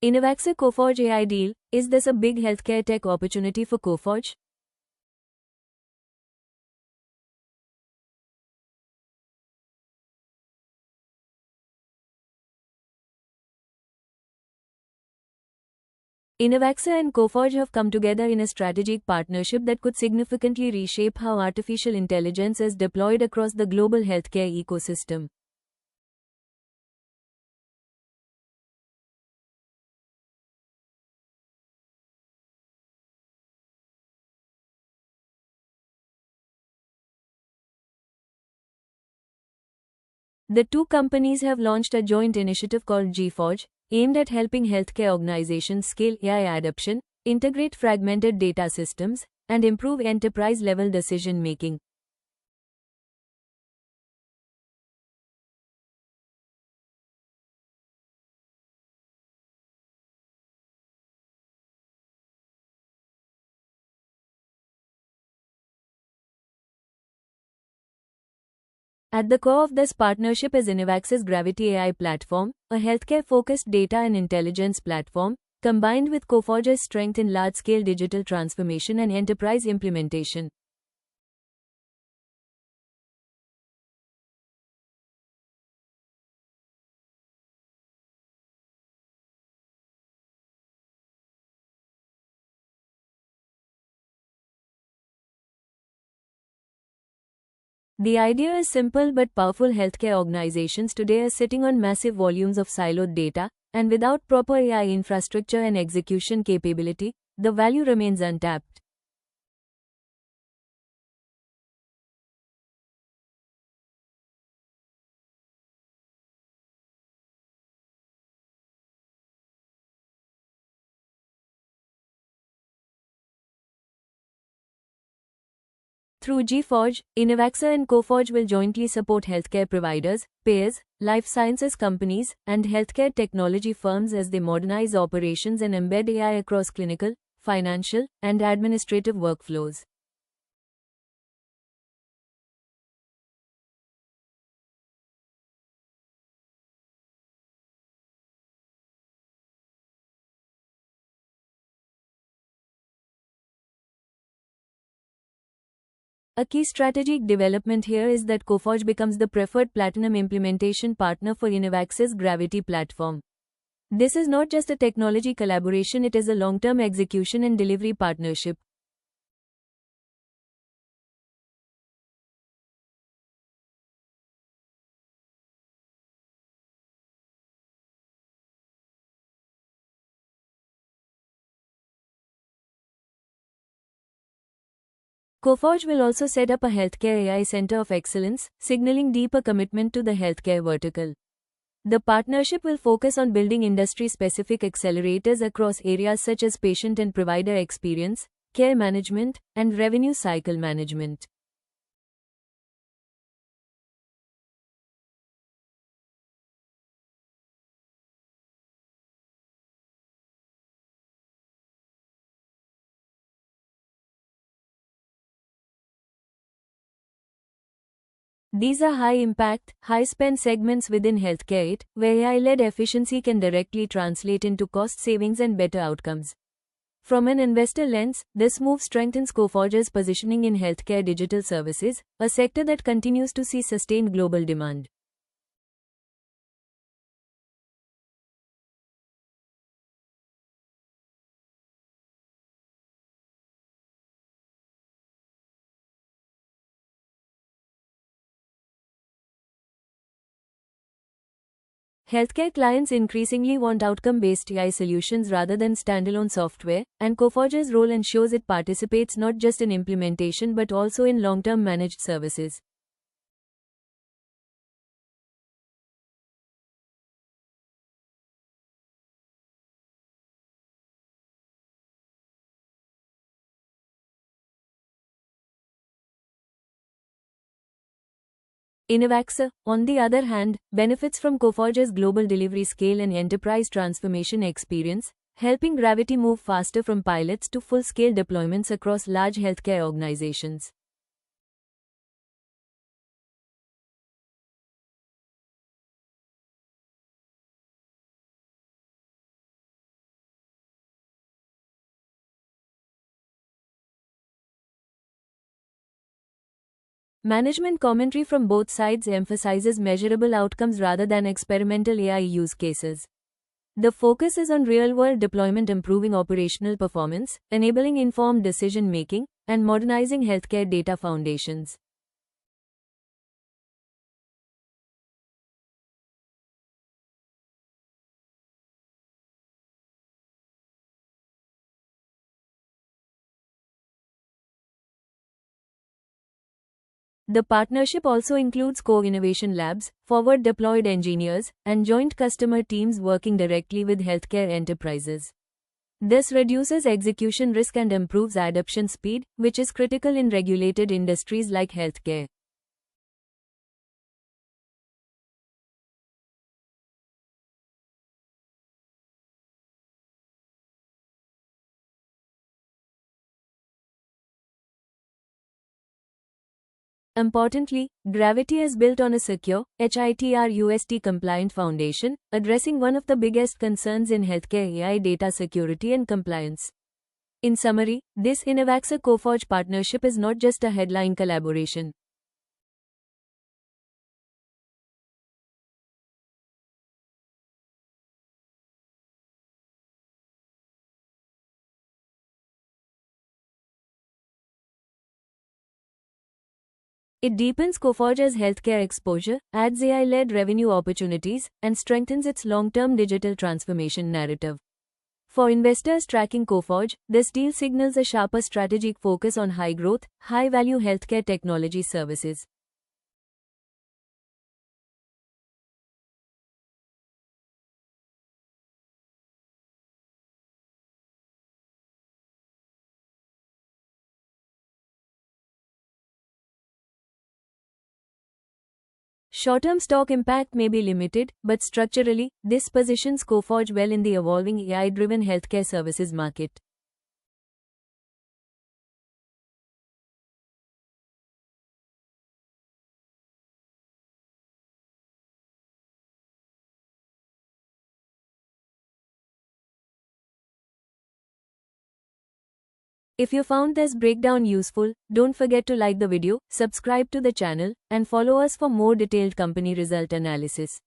Innovaxa Coforge AI deal, is this a big healthcare tech opportunity for Coforge? Innovaxa and Coforge have come together in a strategic partnership that could significantly reshape how artificial intelligence is deployed across the global healthcare ecosystem. The two companies have launched a joint initiative called GForge, aimed at helping healthcare organizations scale AI adoption, integrate fragmented data systems, and improve enterprise-level decision-making. At the core of this partnership is Innovaxa's Gravity AI platform, a healthcare-focused data and intelligence platform, combined with Coforge's strength in large-scale digital transformation and enterprise implementation. The idea is simple but powerful. Healthcare organizations today are sitting on massive volumes of siloed data, and without proper AI infrastructure and execution capability, the value remains untapped. Through GForge, Innovaxa and Coforge will jointly support healthcare providers, payers, life sciences companies, and healthcare technology firms as they modernize operations and embed AI across clinical, financial, and administrative workflows. A key strategic development here is that Coforge becomes the preferred platinum implementation partner for Innovaxa's Gravity platform. This is not just a technology collaboration, it is a long-term execution and delivery partnership. Coforge will also set up a healthcare AI center of excellence, signaling deeper commitment to the healthcare vertical. The partnership will focus on building industry-specific accelerators across areas such as patient and provider experience, care management, and revenue cycle management. These are high-impact, high-spend segments within healthcare, where AI-led efficiency can directly translate into cost savings and better outcomes. From an investor lens, this move strengthens Coforge's positioning in healthcare digital services, a sector that continues to see sustained global demand. Healthcare clients increasingly want outcome-based AI solutions rather than standalone software, and Coforge's role ensures it participates not just in implementation but also in long-term managed services. Innovaxa, on the other hand, benefits from Coforge's global delivery scale and enterprise transformation experience, helping Gravity move faster from pilots to full-scale deployments across large healthcare organizations. Management commentary from both sides emphasizes measurable outcomes rather than experimental AI use cases. The focus is on real-world deployment, improving operational performance, enabling informed decision-making, and modernizing healthcare data foundations. The partnership also includes co-innovation labs, forward-deployed engineers, and joint customer teams working directly with healthcare enterprises. This reduces execution risk and improves adoption speed, which is critical in regulated industries like healthcare. Importantly, Gravity is built on a secure, HITR-UST compliant foundation, addressing one of the biggest concerns in healthcare AI: data security and compliance. In summary, this Innovaxa Coforge partnership is not just a headline collaboration. It deepens Coforge's healthcare exposure, adds AI-led revenue opportunities, and strengthens its long-term digital transformation narrative. For investors tracking Coforge, this deal signals a sharper strategic focus on high-growth, high-value healthcare technology services. Short-term stock impact may be limited, but structurally, this positions Coforge well in the evolving AI-driven healthcare services market. If you found this breakdown useful, don't forget to like the video, subscribe to the channel, and follow us for more detailed company result analysis.